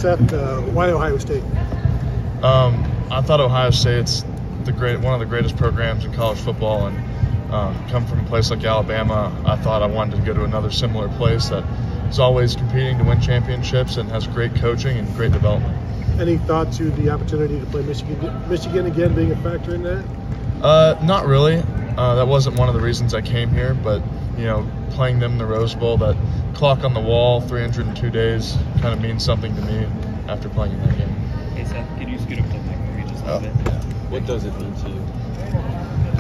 Seth, why Ohio State? I thought Ohio State's one of the greatest programs in college football, and come from a place like Alabama, I thought I wanted to go to another similar place that is always competing to win championships and has great coaching and great development. Any thought to the opportunity to play Michigan again being a factor in that? Not really. That wasn't one of the reasons I came here, but playing them in the Rose Bowl, that clock on the wall, 302 days, kind of means something to me after playing in that game. Hey Seth, can you scoot up to the mic just a little bit? What does it mean to you?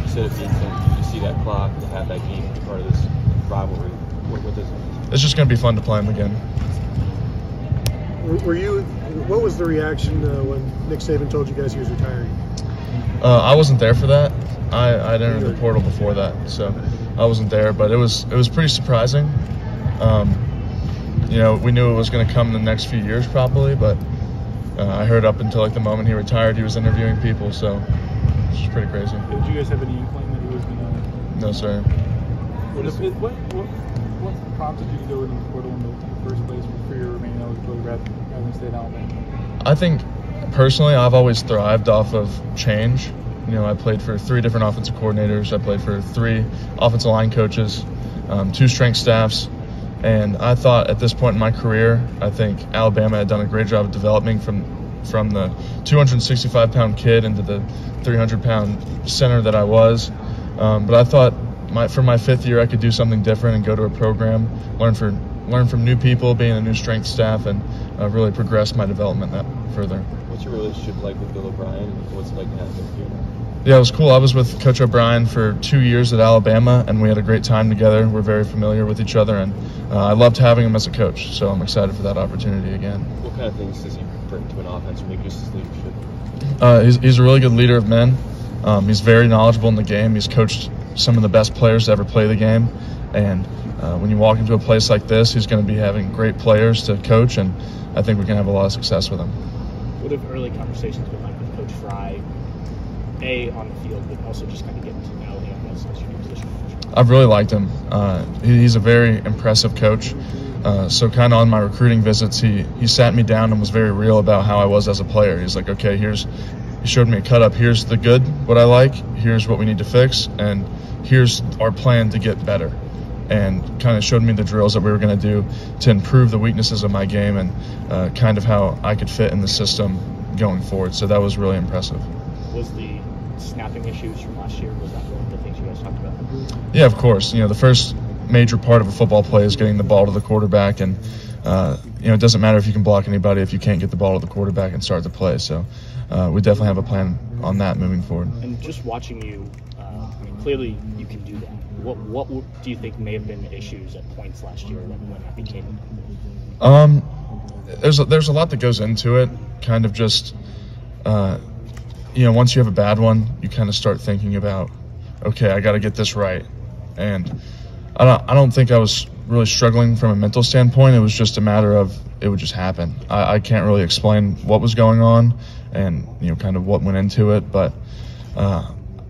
You said it means something. You see that clock, to have that game as part of this rivalry. What does it mean? It's just going to be fun to play them again. What was the reaction when Nick Saban told you guys he was retiring? I wasn't there for that. I'd entered the portal before that, so I wasn't there. But it was pretty surprising. We knew it was going to come in the next few years probably, but I heard up until the moment he retired, he was interviewing people, so it's just pretty crazy. Did you guys have any inkling that he was going to? No, sir. What prompted you to go into the portal in the first place for your remaining eligibility rather than stay in Alabama? I think personally, I've always thrived off of change. I played for 3 different offensive coordinators. I played for 3 offensive line coaches, 2 strength staffs. And I thought at this point in my career, I think Alabama had done a great job of developing from the 265-pound kid into the 300-pound center that I was. But I thought for my 5th year, I could do something different and go to a program, learn from new people, being a new strength staff, and really progress my development that further. What's your relationship like with Bill O'Brien? What's it like to have him here? Yeah, it was cool. I was with Coach O'Brien for 2 years at Alabama, and we had a great time together. We're very familiar with each other, and I loved having him as a coach, so I'm excited for that opportunity again. What kind of things does he bring to an offense, or maybe just his leadership? He's a really good leader of men. He's very knowledgeable in the game. He's coached some of the best players to ever play the game, and when you walk into a place like this, he's going to be having great players to coach, and I think we can have a lot of success with him. What have early conversations been like with Coach Fry, on the field, but also just kind of getting to know him as your new position coach? I've really liked him. He's a very impressive coach. So kind of on my recruiting visits, he sat me down and was very real about how I was as a player. He's like, okay, he showed me a cut up. Here's the good, what I like. Here's what we need to fix, and here's our plan to get better. And kind of showed me the drills that we were going to do to improve the weaknesses of my game and kind of how I could fit in the system going forward. So that was really impressive. Was the snapping issues from last year, was that one of the things you guys talked about? Yeah, of course. The first major part of a football play is getting the ball to the quarterback, and it doesn't matter if you can block anybody if you can't get the ball to the quarterback and start the play. So we definitely have a plan on that moving forward. And just watching you, clearly you can do that. What do you think may have been the issues at points last year when that became? There's a lot that goes into it. Kind of just once you have a bad one, you kind of start thinking about, okay, I got to get this right. And I don't think I was really struggling from a mental standpoint. It was just a matter of it would just happen. I can't really explain what was going on and kind of what went into it, but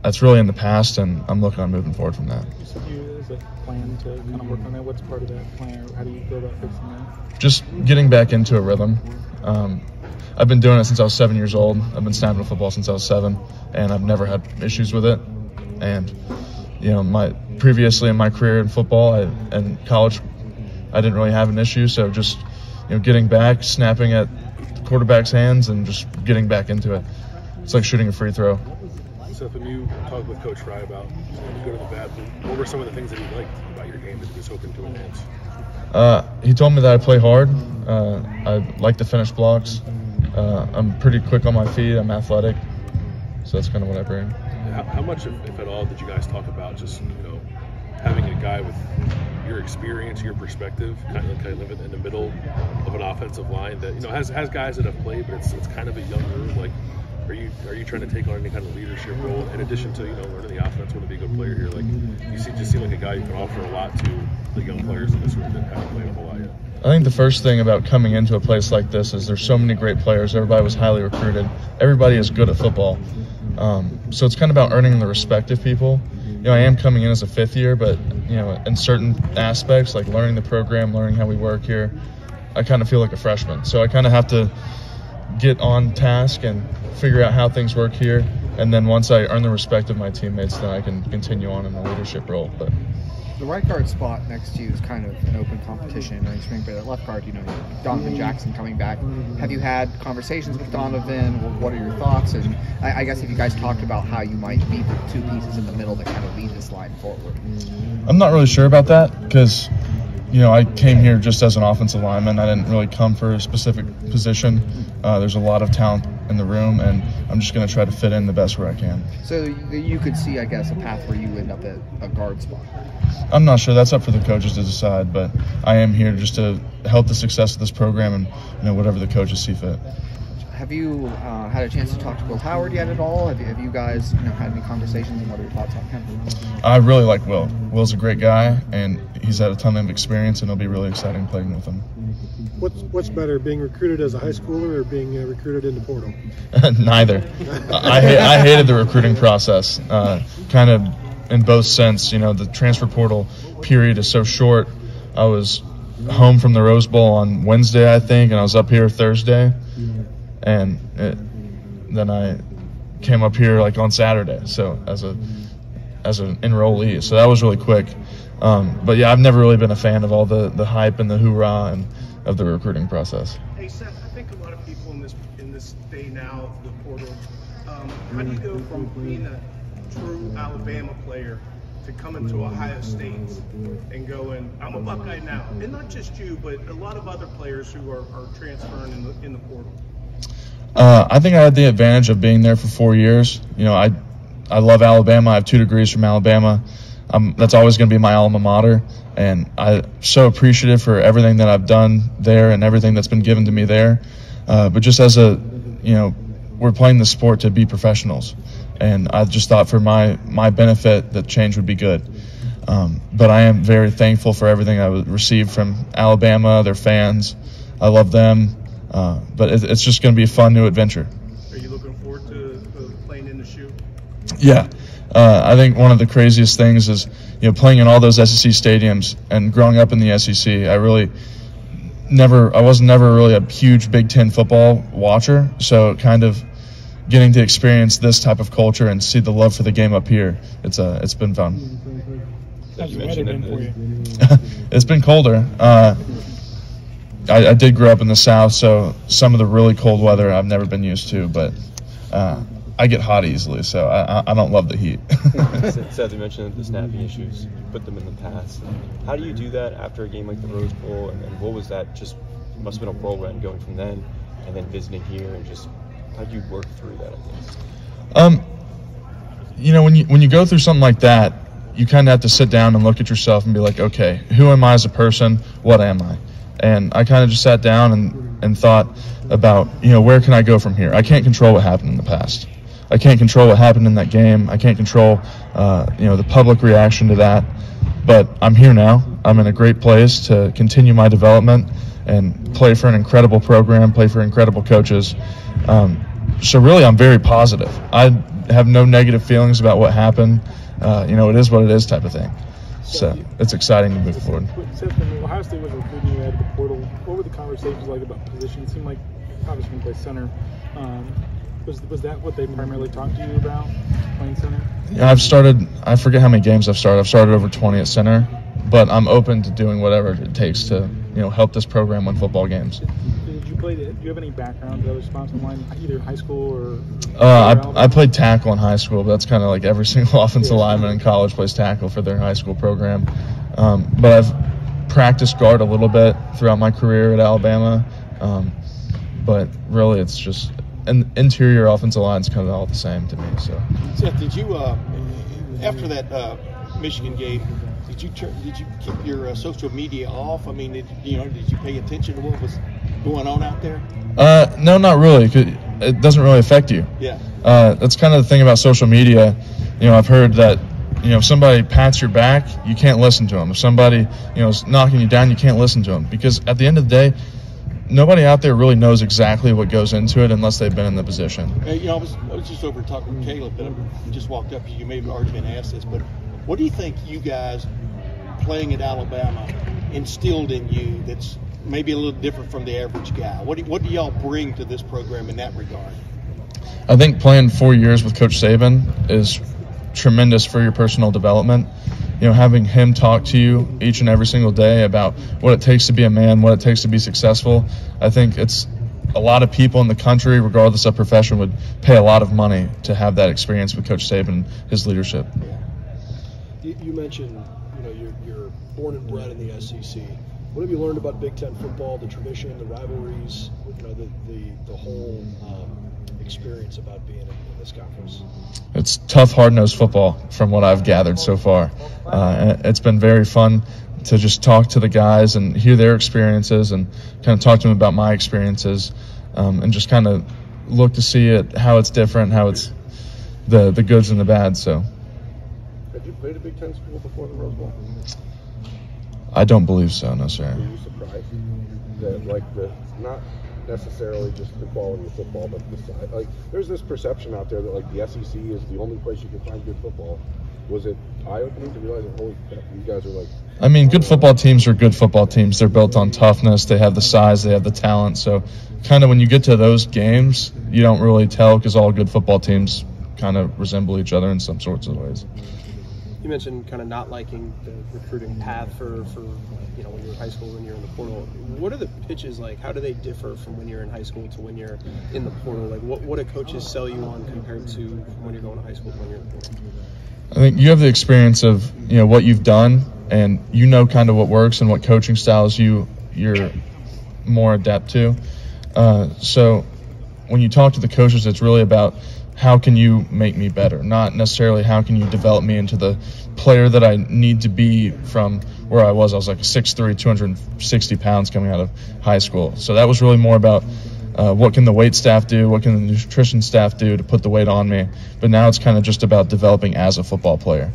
that's really in the past, and I'm looking on moving forward from that. So do you have a plan to kind of work on that? What's part of that plan, or how do you go about fixing that? Just getting back into a rhythm. I've been doing it since I was 7 years old. I've been snapping a football since I was 7, and I've never had issues with it. And previously in my career in football and college, I didn't really have an issue. So just getting back, snapping at the quarterback's hands, and just getting back into it. It's like shooting a free throw. So when you talked with Coach Fry about when you go to the bathroom, what were some of the things that he liked about your game that he was hoping to enhance? He told me that I play hard. I like to finish blocks. I'm pretty quick on my feet. I'm athletic. So that's kind of what I bring. How much, if at all, did you guys talk about just having a guy with your experience, your perspective, kind of live in the middle of an offensive line that has guys that have played, but it's kind of a young room. Like, are you trying to take on any kind of leadership role in addition to learning the offense, want to be a good player here? Like, you just seem like a guy who can offer a lot to the young players in this room that haven't played a whole lot yet. I think the first thing about coming into a place like this is there's so many great players. Everybody was highly recruited. Everybody is good at football. So it's kind of about earning the respect of people. I am coming in as a 5th year, but in certain aspects, like learning the program, learning how we work here, I kind of feel like a freshman. So I kind of have to get on task and figure out how things work here. And then once I earn the respect of my teammates, then I can continue on in the leadership role. But the right guard spot next to you is kind of an open competition during spring break. At left guard, Donovan Jackson coming back. Have you had conversations with Donovan? What are your thoughts? And I guess if you guys talked about how you might be the two pieces in the middle that kind of lead this line forward. I'm not really sure about that because, I came here just as an offensive lineman. I didn't really come for a specific position. There's a lot of talent in the room, and I'm just going to try to fit in the best where I can. So you could see, I guess, a path where you end up at a guard spot. I'm not sure. That's up for the coaches to decide, but I am here just to help the success of this program and whatever the coaches see fit. Have you had a chance to talk to Will Howard yet at all? Have you guys had any conversations, and what are your thoughts on him? I really like Will. Will's a great guy, and he's had a ton of experience, and it'll be really exciting playing with him. What's better, being recruited as a high schooler or being recruited in the portal? Neither. I hated the recruiting process, kind of in both sense. The transfer portal period is so short. I was home from the Rose Bowl on Wednesday, I think, and I was up here Thursday. And then I came up here on Saturday, so as an enrollee. So that was really quick. But yeah, I've never really been a fan of all the hype and the hoorah and of the recruiting process. Hey Seth, I think a lot of people in this day now of the portal, how do you go from being a true Alabama player to coming to Ohio State and going, I'm a Buckeye now, and not just you, but a lot of other players who are transferring in the portal? I think I had the advantage of being there for 4 years. I love Alabama. I have 2 degrees from Alabama. That's always going to be my alma mater, and I'm so appreciative for everything that I've done there and everything that's been given to me there. But just as we're playing the sport to be professionals, and I just thought for my benefit that change would be good. But I am very thankful for everything I received from Alabama, their fans. I love them. But it's just going to be a fun new adventure. Are you looking forward to playing in the shoe? Yeah. I think one of the craziest things is, playing in all those SEC stadiums and growing up in the SEC. I was never really a huge Big Ten football watcher. So kind of getting to experience this type of culture and see the love for the game up here, it's been fun. How's the weather been for you? It's been colder. I did grow up in the South, so some of the really cold weather I've never been used to, but I get hot easily, so I don't love the heat. Seth, you mentioned the snapping issues. You put them in the past. How do you do that after a game like the Rose Bowl? And what was that? Just must have been a whirlwind going from then and then visiting here, and just how do you work through that, I guess? When you go through something like that, you kind of have to sit down and look at yourself and be like, okay, who am I as a person? What am I? And I kind of just sat down and thought about, where can I go from here? I can't control what happened in the past. I can't control what happened in that game. I can't control, the public reaction to that. But I'm here now. I'm in a great place to continue my development and play for an incredible program, play for incredible coaches. So really, I'm very positive. I have no negative feelings about what happened. It is what it is type of thing. So it's exciting to move forward. Seth, when Ohio State was recruiting you out of the portal, what were the conversations like about position? It seemed like obviously you play center. Was that what they primarily talked to you about, playing center? Yeah, I forget how many games I've started. I've started over 20 at center, but I'm open to doing whatever it takes to, help this program win football games. Do you have any background in other spots in line, either high school or? I played tackle in high school, but that's kind of like every single offensive lineman in college plays tackle for their high school program. But I've practiced guard a little bit throughout my career at Alabama. But really, it's just an interior offensive line is kind of all the same to me. So, Seth, did you after that Michigan game? Did you keep your social media off? I mean, did you pay attention to what was going on out there? No, not really. It doesn't really affect you. Yeah. That's kind of the thing about social media. I've heard that, if somebody pats your back, you can't listen to them. If somebody, is knocking you down, you can't listen to them. Because at the end of the day, nobody out there really knows exactly what goes into it unless they've been in the position. I was just over talking with Caleb, but I just walked up to you. You may have already been asked this, but what do you think you guys playing at Alabama instilled in you that's maybe a little different from the average guy? What do y'all bring to this program in that regard? I think playing 4 years with Coach Saban is tremendous for your personal development. You know, having him talk to you each and every single day about what it takes to be a man, what it takes to be successful. I think it's a lot of people in the country, regardless of profession, would pay a lot of money to have that experience with Coach Saban and his leadership. You mentioned, you know, you're born and bred in the SEC. What have you learned about Big Ten football, the tradition, the rivalries, you know, the whole experience about being in this conference? It's tough, hard-nosed football from what I've gathered so far. And it's been very fun to just talk to the guys and hear their experiences and kind of talk to them about my experiences, and just kind of look to see how it's different, how it's the goods and the bad. So, have you played a Big Ten school before the Rose Bowl? I don't believe so, no sir. Are you surprised that, like, not necessarily just the quality of football, but the size? Like, there's this perception out there that, like, the SEC is the only place you can find good football. Was it eye-opening to realize that, holy crap, these guys are like... I mean, good football teams are good football teams. They're built on toughness. They have the size. They have the talent. So kind of when you get to those games, you don't really tell, because all good football teams kind of resemble each other in some sorts of ways. You mentioned kind of not liking the recruiting path for you know, when you're in high school and you're in the portal. What are the pitches like? How do they differ from when you're in high school to when you're in the portal? Like, what do coaches sell you on compared to when you're going to high school to when you're in the portal? I think you have the experience of, you know, what you've done, and you know kind of what works and what coaching styles you're more adept to. So when you talk to the coaches, it's really about how can you make me better, not necessarily how can you develop me into the player that I need to be from where I was. I was like 6'3", 260 pounds coming out of high school. So that was really more about what can the weight staff do, what can the nutrition staff do to put the weight on me. But now it's kind of just about developing as a football player.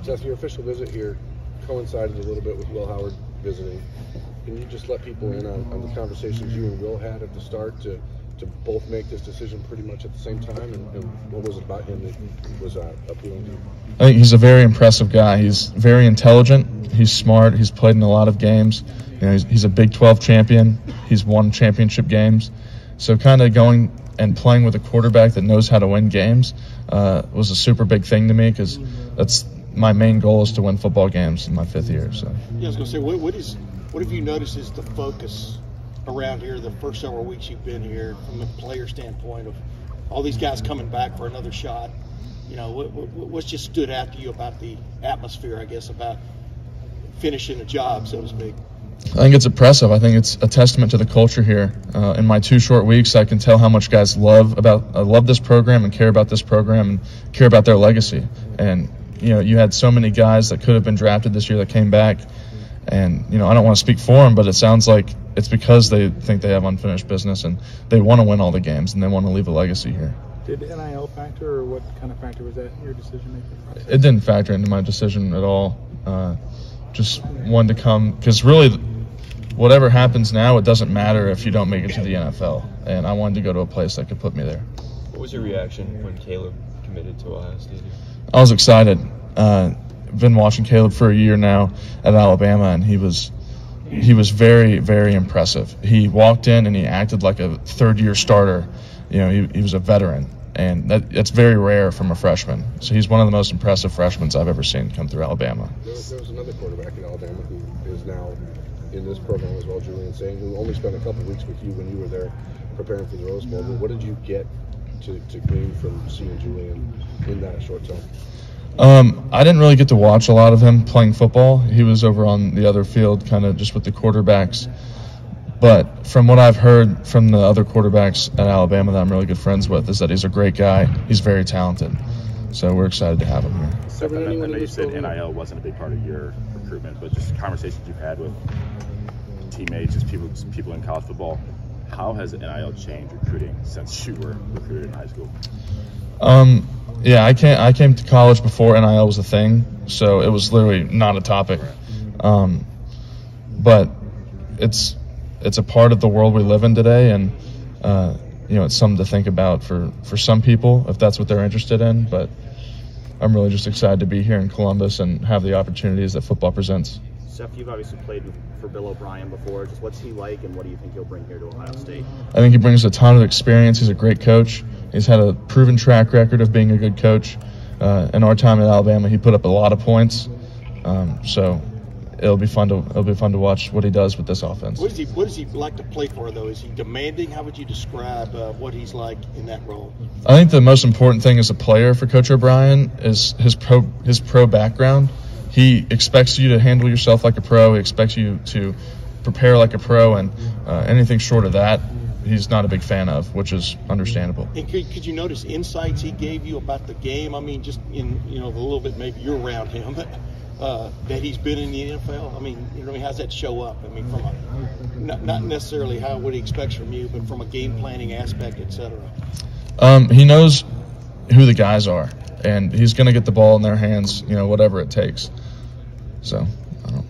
Seth, your official visit here coincided a little bit with Will Howard visiting. Can you just let people in on the conversations you and Will had at the start to both make this decision pretty much at the same time, and what was it about him that was appealing to you? I think he's a very impressive guy. He's very intelligent. He's smart. He's played in a lot of games. You know, he's a Big 12 champion. He's won championship games. So kind of going and playing with a quarterback that knows how to win games was a super big thing to me, because that's my main goal, is to win football games in my 5th year. So Yeah, I was going to say, what have you noticed is the focus around here the first several weeks you've been here, from a player standpoint of all these guys coming back for another shot? You know, what's just stood out to you about the atmosphere, I guess, about finishing a job, so to speak? I think it's impressive. I think it's a testament to the culture here. In my 2 short weeks, I can tell how much guys love this program and care about this program and care about their legacy. And, you know, you had so many guys that could have been drafted this year that came back. And, you know, I don't want to speak for them, but it sounds like it's because they think they have unfinished business and they want to win all the games and they want to leave a legacy here. Did NIL factor, or what kind of factor was that in your decision-making process? It didn't factor into my decision at all. Just wanted to come, because really whatever happens now, it doesn't matter if you don't make it to the NFL. And I wanted to go to a place that could put me there. What was your reaction when Caleb committed to Ohio State? I was excited. Been watching Caleb for a year now at Alabama, and he was very, very impressive. He walked in and he acted like a 3rd-year starter. You know, he was a veteran, and that's very rare from a freshman. So he's one of the most impressive freshmen I've ever seen come through Alabama. There was another quarterback in Alabama who is now in this program as well, Julian Sang, who only spent a couple weeks with you when you were there preparing for the Rose Bowl. But what did you get to glean from seeing Julian in that short time? I didn't really get to watch a lot of him playing football. He was over on the other field, kind of just with the quarterbacks. But from what I've heard from the other quarterbacks at Alabama that I'm really good friends with, is that he's a great guy. He's very talented. So we're excited to have him here. Seth, I know you said NIL wasn't a big part of your recruitment, but just conversations you've had with teammates, just people in college football, how has NIL changed recruiting since you were recruited in high school? Yeah, I came to college before NIL was a thing, so it was literally not a topic. But it's a part of the world we live in today, and you know, it's something to think about for some people if that's what they're interested in. But I'm really just excited to be here in Columbus and have the opportunities that football presents. Seth, you've obviously played for Bill O'Brien before. Just what's he like, and what do you think he'll bring here to Ohio State? I think he brings a ton of experience. He's a great coach. He's had a proven track record of being a good coach. In our time at Alabama, he put up a lot of points. So it'll be fun to watch what he does with this offense. What does he like to play for, though? Is he demanding? How would you describe what he's like in that role? I think the most important thing as a player for Coach O'Brien is his pro background. He expects you to handle yourself like a pro. He expects you to prepare like a pro, and anything short of that, he's not a big fan of, which is understandable. And could you notice insights he gave you about the game? I mean, just in the little bit maybe you're around him, that he's been in the NFL. I mean, how's that show up? I mean, from not necessarily what he expects from you, but from a game planning aspect, etc. He knows who the guys are, and he's going to get the ball in their hands, whatever it takes. So, I don't know.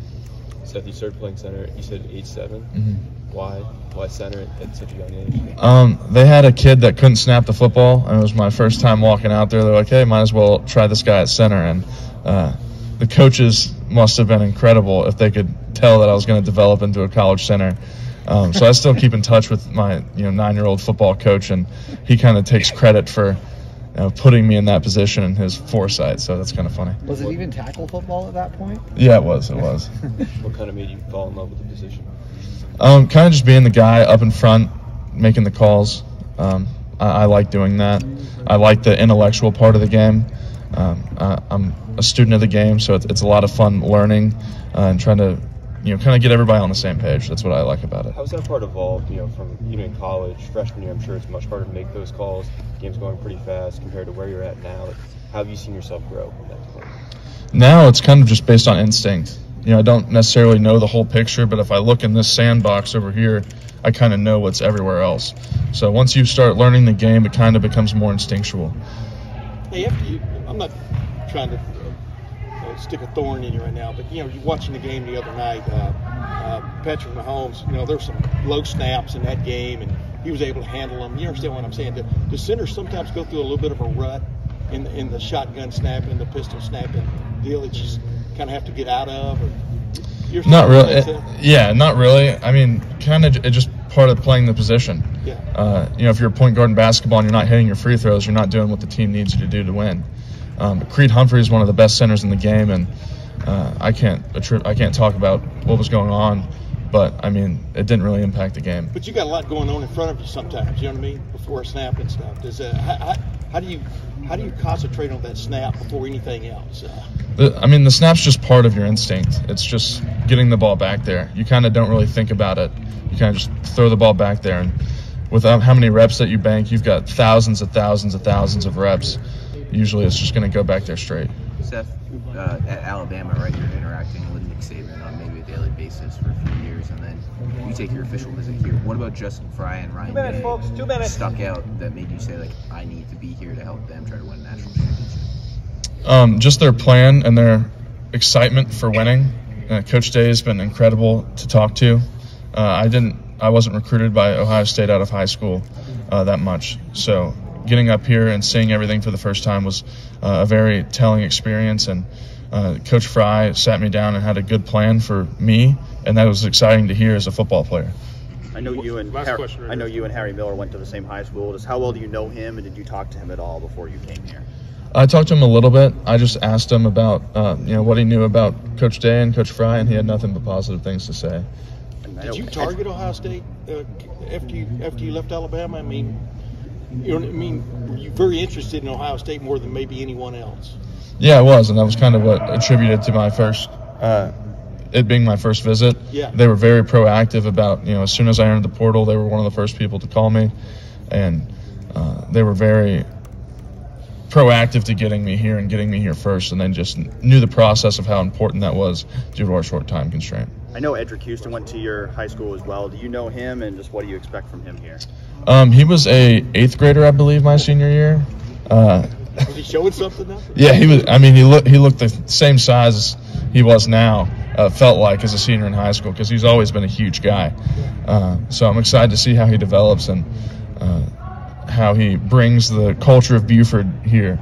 Seth, you started playing center. You said age 7. Mm-hmm. Why center at such a young age? They had a kid that couldn't snap the football, and it was my first time walking out there. They're like, hey, might as well try this guy at center. And the coaches must have been incredible if they could tell that I was going to develop into a college center. So I still keep in touch with my 9-year-old football coach, and he kind of takes credit for putting me in that position and his foresight. So that's kind of funny. Was it even tackle football at that point? Yeah, it was. It was. What kind of made you fall in love with the position? Kind of just being the guy up in front, making the calls. I like doing that. I like the intellectual part of the game. I'm a student of the game, so it's a lot of fun learning and trying to, kind of get everybody on the same page. That's what I like about it. How's that part evolved, from even in college, freshman year? I'm sure it's much harder to make those calls. Game's going pretty fast compared to where you're at now. How have you seen yourself grow in that point? Now it's kind of just based on instinct. I don't necessarily know the whole picture, but if I look in this sandbox over here, I kind of know what's everywhere else. So once you start learning the game, it kind of becomes more instinctual. Hey, I'm not trying to stick a thorn in you right now, but you're watching the game the other night. Patrick Mahomes, there were some low snaps in that game, and he was able to handle them. You understand what I'm saying? Do centers sometimes go through a little bit of a rut in the shotgun snap and the pistol snapping deal that you just kind of have to get out of? Or not really. Yeah, not really. I mean, kind of it's just part of playing the position. Yeah. If you're a point guard in basketball and you're not hitting your free throws, you're not doing what the team needs you to do to win. Creed Humphrey is one of the best centers in the game, and I can't talk about what was going on, but I mean, it didn't really impact the game. But you got a lot going on in front of you sometimes. You know what I mean? Before a snap and stuff. How do you concentrate on that snap before anything else? The snap's just part of your instinct. It's just getting the ball back there. You kind of don't really think about it. You kind of just throw the ball back there, and with how many reps that you bank, you've got thousands of reps. Usually it's just going to go back there straight. Seth, at Alabama, right, you're interacting with Nick Saban on maybe a daily basis for a few years, and then you take your official visit here. What about Justin Fry and Ryan Day 2 minutes. Stuck out that made you say, like, I need to be here to help them try to win a national championship? Just their plan and their excitement for winning. Coach Day has been incredible to talk to. I wasn't recruited by Ohio State out of high school that much, so getting up here and seeing everything for the first time was a very telling experience, and Coach Fry sat me down and had a good plan for me, and that was exciting to hear as a football player. I know you and Harry Miller went to the same high school. Just how well do you know him, and did you talk to him at all before you came here? I talked to him a little bit. I just asked him about what he knew about Coach Day and Coach Fry, and he had nothing but positive things to say. Did you target Ohio State after you left Alabama? I mean, were you very interested in Ohio State more than maybe anyone else? Yeah, I was, and that was kind of what attributed to my first, it being my first visit. Yeah. They were very proactive about, as soon as I entered the portal, they were one of the first people to call me, and they were very proactive to getting me here first, and then just knew the process of how important that was due to our short time constraint. I know Edric Houston went to your high school as well. Do you know him, and just what do you expect from him here? He was a 8th grader, I believe, my senior year. Was he showing something now? Yeah, he was. I mean, he looked the same size as he was now. Felt like as a senior in high school, because he's always been a huge guy. So I'm excited to see how he develops and how he brings the culture of Buford here.